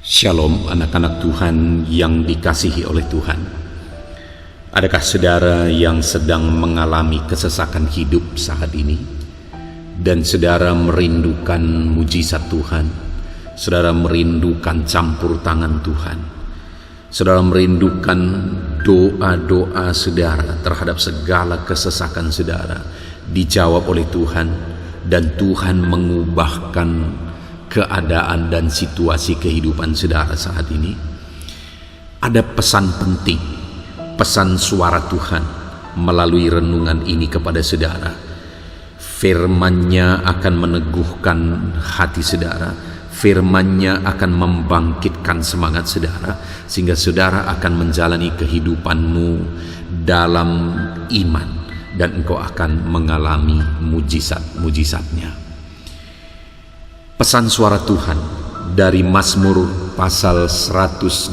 Shalom anak-anak Tuhan yang dikasihi oleh Tuhan. Adakah saudara yang sedang mengalami kesesakan hidup saat ini? Dan saudara merindukan mujizat Tuhan. Saudara merindukan campur tangan Tuhan. Saudara merindukan doa-doa saudara terhadap segala kesesakan saudara dijawab oleh Tuhan, dan Tuhan mengubahkan keadaan dan situasi kehidupan saudara saat ini. Ada pesan penting, pesan suara Tuhan melalui renungan ini kepada saudara. Firman-Nya akan meneguhkan hati saudara, firman-Nya akan membangkitkan semangat saudara, sehingga saudara akan menjalani kehidupanmu dalam iman, dan engkau akan mengalami mujizat-mujizatnya. Pesan suara Tuhan dari Mazmur pasal 118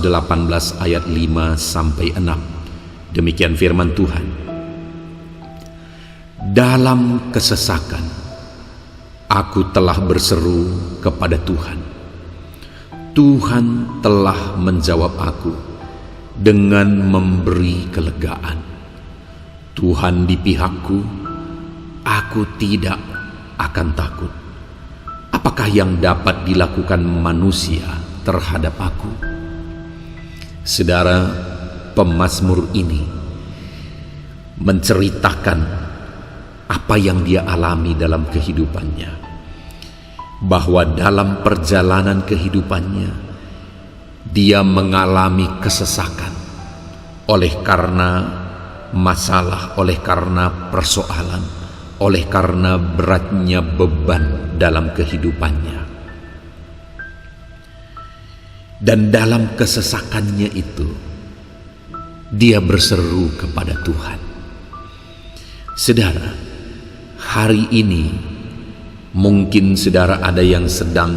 ayat 5 sampai 6. Demikian firman Tuhan. Dalam kesesakan aku telah berseru kepada Tuhan. Tuhan telah menjawab aku dengan memberi kelegaan. Tuhan di pihakku, aku tidak akan takut. Apakah yang dapat dilakukan manusia terhadap aku? Saudara, pemazmur ini menceritakan apa yang dia alami dalam kehidupannya, bahwa dalam perjalanan kehidupannya dia mengalami kesesakan oleh karena masalah, oleh karena persoalan, oleh karena beratnya beban dalam kehidupannya. Dan dalam kesesakannya itu dia berseru kepada Tuhan. Saudara, hari ini mungkin saudara ada yang sedang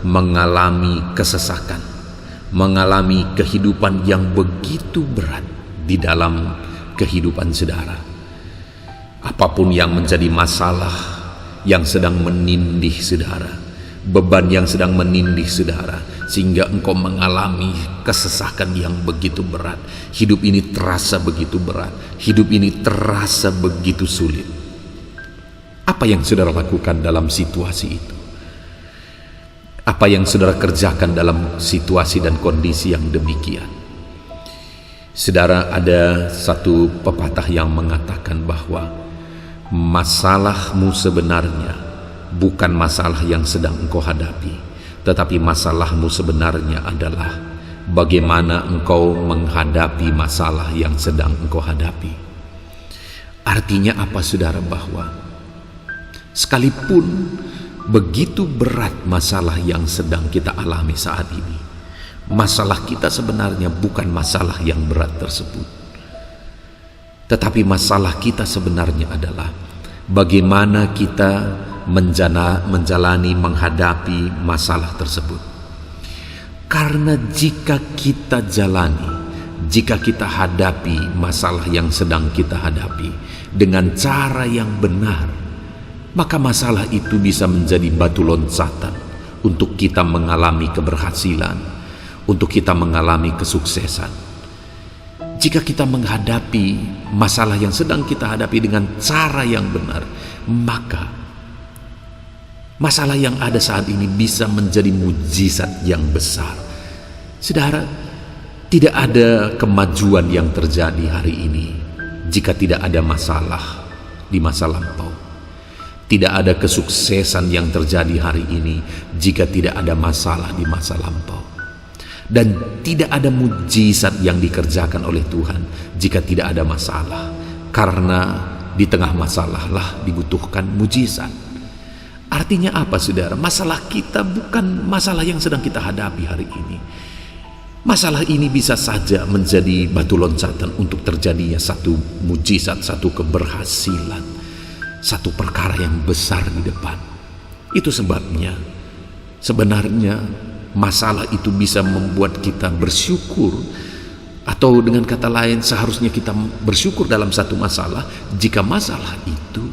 mengalami kesesakan, mengalami kehidupan yang begitu berat di dalam kehidupan saudara. Apapun yang menjadi masalah yang sedang menindih saudara, beban yang sedang menindih saudara, sehingga engkau mengalami kesesakan yang begitu berat. Hidup ini terasa begitu berat, hidup ini terasa begitu sulit. Apa yang saudara lakukan dalam situasi itu? Apa yang saudara kerjakan dalam situasi dan kondisi yang demikian? Saudara, ada satu pepatah yang mengatakan bahwa masalahmu sebenarnya bukan masalah yang sedang engkau hadapi, tetapi masalahmu sebenarnya adalah bagaimana engkau menghadapi masalah yang sedang engkau hadapi. Artinya apa saudara? Bahwa sekalipun begitu berat masalah yang sedang kita alami saat ini, masalah kita sebenarnya bukan masalah yang berat tersebut. Tetapi masalah kita sebenarnya adalah bagaimana kita menjalani, menghadapi masalah tersebut. Karena jika kita jalani, jika kita hadapi masalah yang sedang kita hadapi dengan cara yang benar, maka masalah itu bisa menjadi batu loncatan untuk kita mengalami keberhasilan, untuk kita mengalami kesuksesan. Jika kita menghadapi masalah yang sedang kita hadapi dengan cara yang benar, maka masalah yang ada saat ini bisa menjadi mujizat yang besar. Saudara, tidak ada kemajuan yang terjadi hari ini jika tidak ada masalah di masa lampau. Tidak ada kesuksesan yang terjadi hari ini jika tidak ada masalah di masa lampau. Dan tidak ada mujizat yang dikerjakan oleh Tuhan jika tidak ada masalah. Karena di tengah masalah lah dibutuhkan mujizat. Artinya apa saudara? Masalah kita bukan masalah yang sedang kita hadapi hari ini. Masalah ini bisa saja menjadi batu loncatan untuk terjadinya satu mujizat, satu keberhasilan, satu perkara yang besar di depan. Itu sebabnya sebenarnya masalah itu bisa membuat kita bersyukur, atau dengan kata lain seharusnya kita bersyukur dalam satu masalah jika masalah itu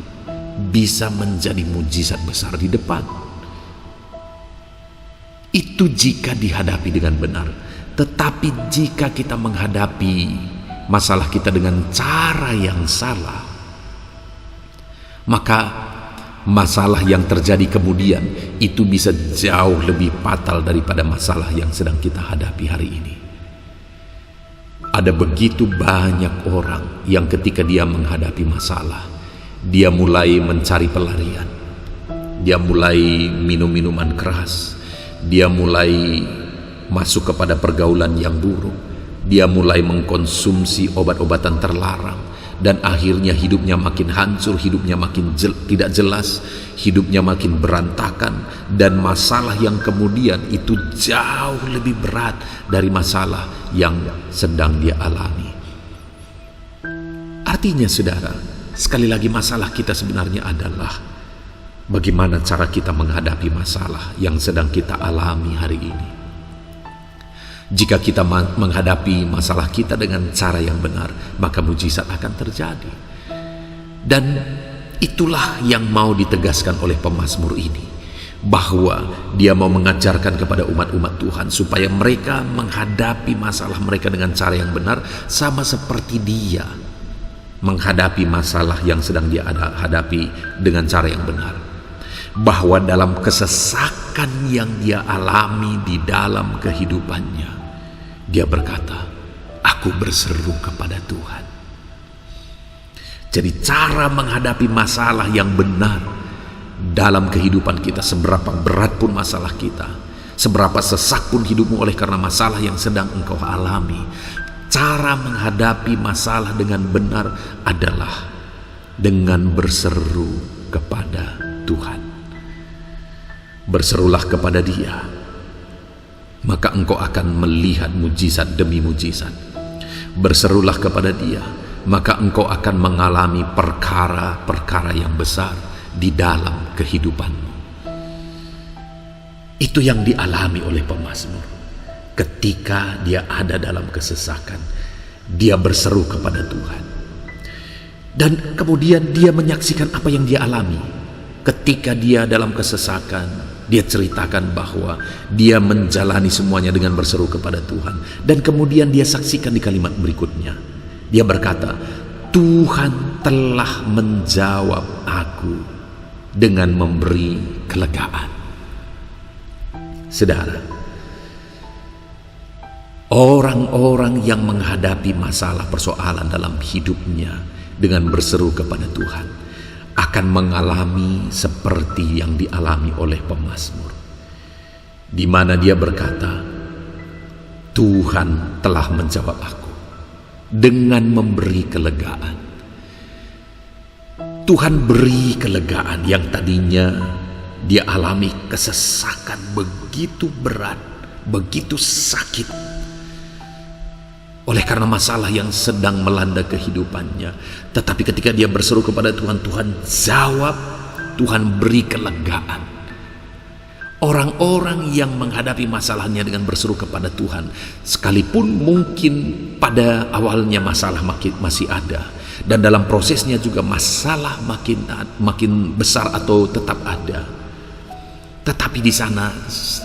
bisa menjadi mujizat besar di depan. Itu jika dihadapi dengan benar. Tetapi jika kita menghadapi masalah kita dengan cara yang salah, maka masalah yang terjadi kemudian itu bisa jauh lebih fatal daripada masalah yang sedang kita hadapi hari ini. Ada begitu banyak orang yang ketika dia menghadapi masalah, dia mulai mencari pelarian. Dia mulai minum minuman keras. Dia mulai masuk kepada pergaulan yang buruk. Dia mulai mengkonsumsi obat-obatan terlarang. Dan akhirnya hidupnya makin hancur, hidupnya makin tidak jelas, hidupnya makin berantakan. Dan masalah yang kemudian itu jauh lebih berat dari masalah yang sedang dia alami. Artinya saudara, sekali lagi masalah kita sebenarnya adalah bagaimana cara kita menghadapi masalah yang sedang kita alami hari ini. Jika kita menghadapi masalah kita dengan cara yang benar, maka mujizat akan terjadi. Dan itulah yang mau ditegaskan oleh pemazmur ini, bahwa dia mau mengajarkan kepada umat-umat Tuhan supaya mereka menghadapi masalah mereka dengan cara yang benar, sama seperti dia menghadapi masalah yang sedang dia hadapi dengan cara yang benar. Bahwa dalam kesesakan yang dia alami di dalam kehidupannya, dia berkata, aku berseru kepada Tuhan. Jadi cara menghadapi masalah yang benar dalam kehidupan kita, seberapa berat pun masalah kita, seberapa sesak pun hidupmu oleh karena masalah yang sedang engkau alami, cara menghadapi masalah dengan benar adalah dengan berseru kepada Tuhan. Berserulah kepada Dia, maka engkau akan melihat mujizat demi mujizat. Berserulah kepada Dia, maka engkau akan mengalami perkara-perkara yang besar di dalam kehidupanmu. Itu yang dialami oleh pemazmur. Ketika dia ada dalam kesesakan, dia berseru kepada Tuhan. Dan kemudian dia menyaksikan apa yang dia alami. Ketika dia dalam kesesakan, dia ceritakan bahwa dia menjalani semuanya dengan berseru kepada Tuhan. Dan kemudian dia saksikan di kalimat berikutnya. Dia berkata, Tuhan telah menjawab aku dengan memberi kelegaan. Saudara, orang-orang yang menghadapi masalah persoalan dalam hidupnya dengan berseru kepada Tuhan akan mengalami seperti yang dialami oleh pemazmur, di mana dia berkata, Tuhan telah menjawab aku dengan memberi kelegaan. Tuhan beri kelegaan yang tadinya dia alami kesesakan begitu berat, begitu sakit oleh karena masalah yang sedang melanda kehidupannya. Tetapi ketika dia berseru kepada Tuhan, Tuhan jawab, Tuhan beri kelegaan. Orang-orang yang menghadapi masalahnya dengan berseru kepada Tuhan, sekalipun mungkin pada awalnya masalah masih ada, dan dalam prosesnya juga masalah makin besar atau tetap ada, tetapi di sana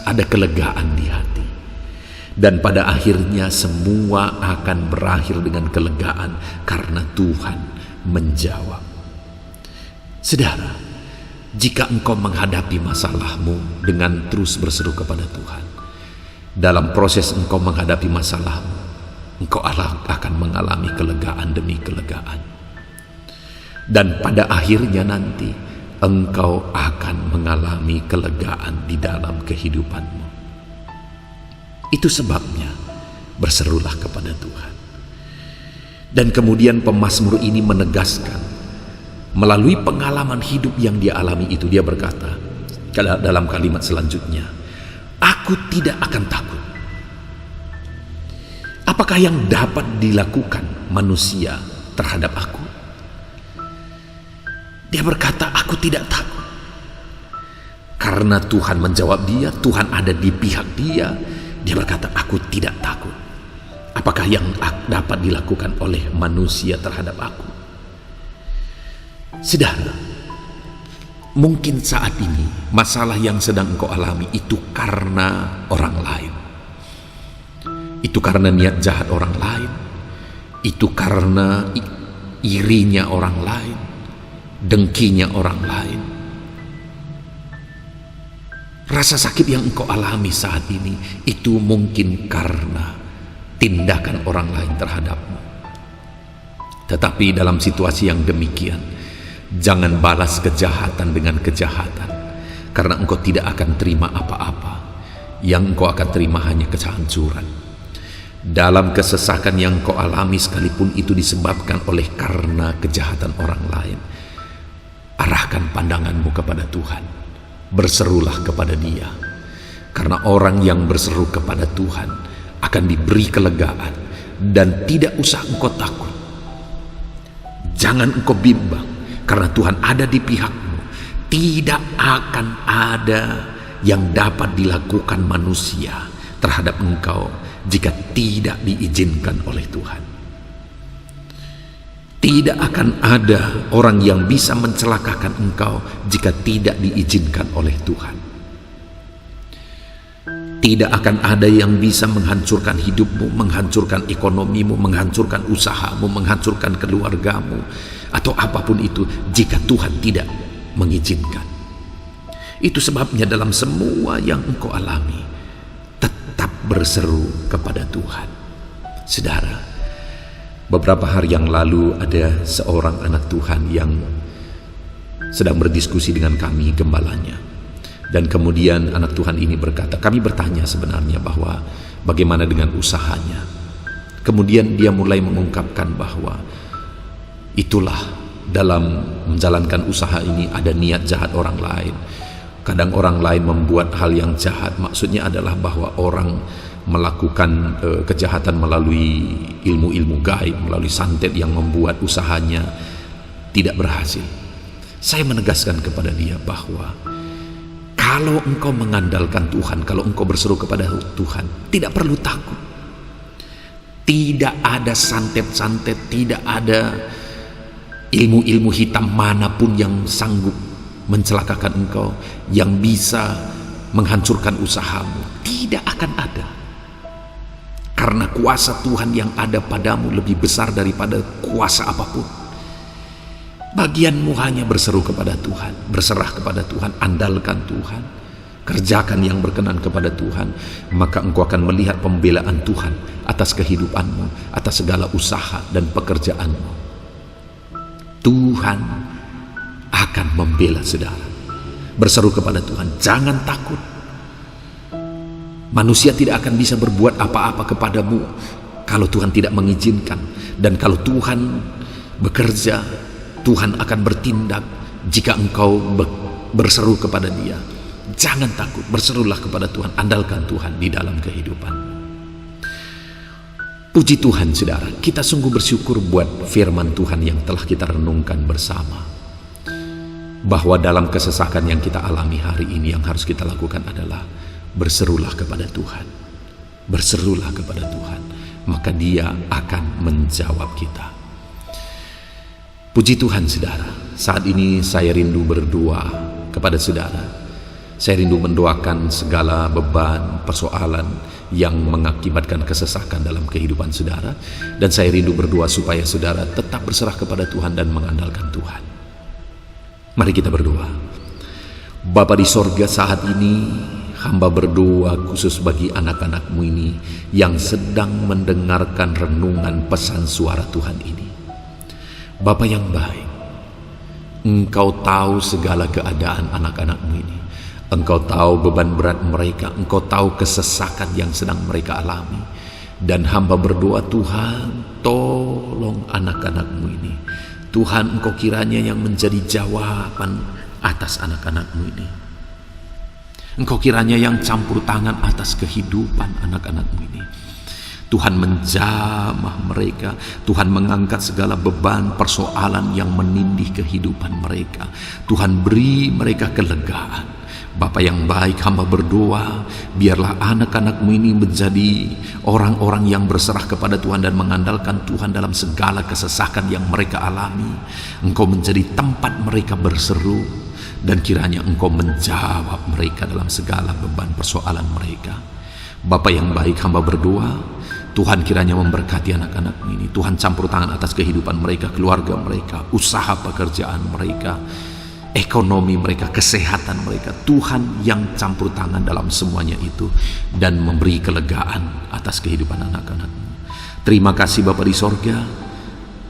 ada kelegaan di hati. Dan pada akhirnya semua akan berakhir dengan kelegaan karena Tuhan menjawab. Saudara, jika engkau menghadapi masalahmu dengan terus berseru kepada Tuhan, dalam proses engkau menghadapi masalahmu, engkau akan mengalami kelegaan demi kelegaan. Dan pada akhirnya nanti engkau akan mengalami kelegaan di dalam kehidupanmu. Itu sebabnya berserulah kepada Tuhan. Dan kemudian pemazmur ini menegaskan melalui pengalaman hidup yang dia alami itu, dia berkata dalam kalimat selanjutnya, aku tidak akan takut. Apakah yang dapat dilakukan manusia terhadap aku? Dia berkata, aku tidak takut. Karena Tuhan menjawab dia, Tuhan ada di pihak dia. Dia berkata, aku tidak takut. Apakah yang dapat dilakukan oleh manusia terhadap aku? Saudara, Mungkin saat ini masalah yang sedang engkau alami itu karena orang lain. Itu karena niat jahat orang lain. Itu karena irinya orang lain, dengkinya orang lain. Rasa sakit yang engkau alami saat ini itu mungkin karena tindakan orang lain terhadapmu. Tetapi dalam situasi yang demikian, jangan balas kejahatan dengan kejahatan, karena engkau tidak akan terima apa-apa. Yang engkau akan terima hanya kehancuran. Dalam kesesakan yang engkau alami, sekalipun itu disebabkan oleh karena kejahatan orang lain, arahkan pandanganmu kepada Tuhan. Berserulah kepada Dia, karena orang yang berseru kepada Tuhan akan diberi kelegaan, dan tidak usah engkau takut. Jangan engkau bimbang, karena Tuhan ada di pihakmu. Tidak akan ada yang dapat dilakukan manusia terhadap engkau jika tidak diizinkan oleh Tuhan. Tidak akan ada orang yang bisa mencelakakan engkau jika tidak diizinkan oleh Tuhan. Tidak akan ada yang bisa menghancurkan hidupmu, menghancurkan ekonomimu, menghancurkan usahamu, menghancurkan keluargamu, atau apapun itu jika Tuhan tidak mengizinkan. Itu sebabnya dalam semua yang engkau alami, tetap berseru kepada Tuhan. Saudara, beberapa hari yang lalu ada seorang anak Tuhan yang sedang berdiskusi dengan kami, gembalanya. Dan kemudian anak Tuhan ini berkata, kami bertanya sebenarnya bahwa bagaimana dengan usahanya. Kemudian dia mulai mengungkapkan bahwa itulah dalam menjalankan usaha ini ada niat jahat orang lain. Kadang orang lain membuat hal yang jahat, maksudnya adalah bahwa orang melakukan kejahatan melalui ilmu-ilmu gaib, melalui santet yang membuat usahanya tidak berhasil. Saya menegaskan kepada dia bahwa kalau engkau mengandalkan Tuhan, kalau engkau berseru kepada Tuhan, tidak perlu takut. Tidak ada santet-santet, tidak ada ilmu-ilmu hitam manapun yang sanggup mencelakakan engkau, yang bisa menghancurkan usahamu. Tidak akan ada. Karena kuasa Tuhan yang ada padamu lebih besar daripada kuasa apapun. Bagianmu hanya berseru kepada Tuhan, berserah kepada Tuhan, andalkan Tuhan, kerjakan yang berkenan kepada Tuhan, maka engkau akan melihat pembelaan Tuhan atas kehidupanmu, atas segala usaha dan pekerjaanmu. Tuhan akan membela saudara. Berseru kepada Tuhan, jangan takut. Manusia tidak akan bisa berbuat apa-apa kepadamu kalau Tuhan tidak mengizinkan. Dan kalau Tuhan bekerja, Tuhan akan bertindak jika engkau berseru kepada Dia. Jangan takut, berserulah kepada Tuhan, andalkan Tuhan di dalam kehidupan. Puji Tuhan saudara, kita sungguh bersyukur buat firman Tuhan yang telah kita renungkan bersama. Bahwa dalam kesesakan yang kita alami hari ini, yang harus kita lakukan adalah berserulah kepada Tuhan. Berserulah kepada Tuhan, maka Dia akan menjawab kita. Puji Tuhan saudara, saat ini saya rindu berdoa kepada saudara. Saya rindu mendoakan segala beban, persoalan yang mengakibatkan kesesakan dalam kehidupan saudara. Dan saya rindu berdoa supaya saudara tetap berserah kepada Tuhan dan mengandalkan Tuhan. Mari kita berdoa. Bapa di sorga, saat ini hamba berdoa khusus bagi anak-anak-Mu ini yang sedang mendengarkan renungan pesan suara Tuhan ini. Bapa yang baik, Engkau tahu segala keadaan anak-anak-Mu ini. Engkau tahu beban berat mereka, Engkau tahu kesesakan yang sedang mereka alami. Dan hamba berdoa, Tuhan, tolong anak-anak-Mu ini. Tuhan, Engkau kiranya yang menjadi jawaban atas anak-anak-Mu ini. Engkau kiranya yang campur tangan atas kehidupan anak-anak-Mu ini. Tuhan menjamah mereka, Tuhan mengangkat segala beban persoalan yang menindih kehidupan mereka. Tuhan beri mereka kelegaan. Bapa yang baik, hamba berdoa, biarlah anak-anak-Mu ini menjadi orang-orang yang berserah kepada Tuhan dan mengandalkan Tuhan dalam segala kesesakan yang mereka alami. Engkau menjadi tempat mereka berseru, dan kiranya Engkau menjawab mereka dalam segala beban persoalan mereka. Bapa yang baik, hamba berdoa, Tuhan kiranya memberkati anak-anak ini. Tuhan campur tangan atas kehidupan mereka, keluarga mereka, usaha pekerjaan mereka, ekonomi mereka, kesehatan mereka. Tuhan yang campur tangan dalam semuanya itu dan memberi kelegaan atas kehidupan anak-anak. Terima kasih Bapa di sorga.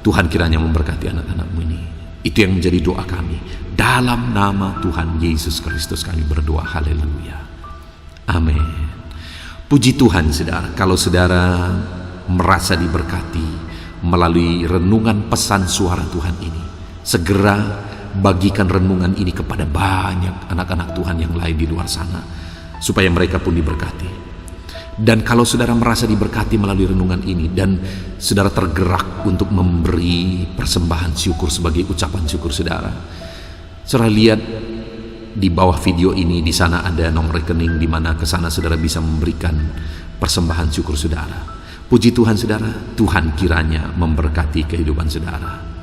Tuhan kiranya memberkati anak-anak-Mu ini. Itu yang menjadi doa kami. Dalam nama Tuhan Yesus Kristus kami berdoa. Haleluya. Amin. Puji Tuhan saudara, kalau saudara merasa diberkati melalui renungan pesan suara Tuhan ini, segera bagikan renungan ini kepada banyak anak-anak Tuhan yang lain di luar sana, supaya mereka pun diberkati. Dan kalau saudara merasa diberkati melalui renungan ini dan saudara tergerak untuk memberi persembahan syukur sebagai ucapan syukur saudara lihat di bawah video ini, di sana ada nomor rekening di mana ke sana saudara bisa memberikan persembahan syukur saudara. Puji Tuhan saudara, Tuhan kiranya memberkati kehidupan saudara.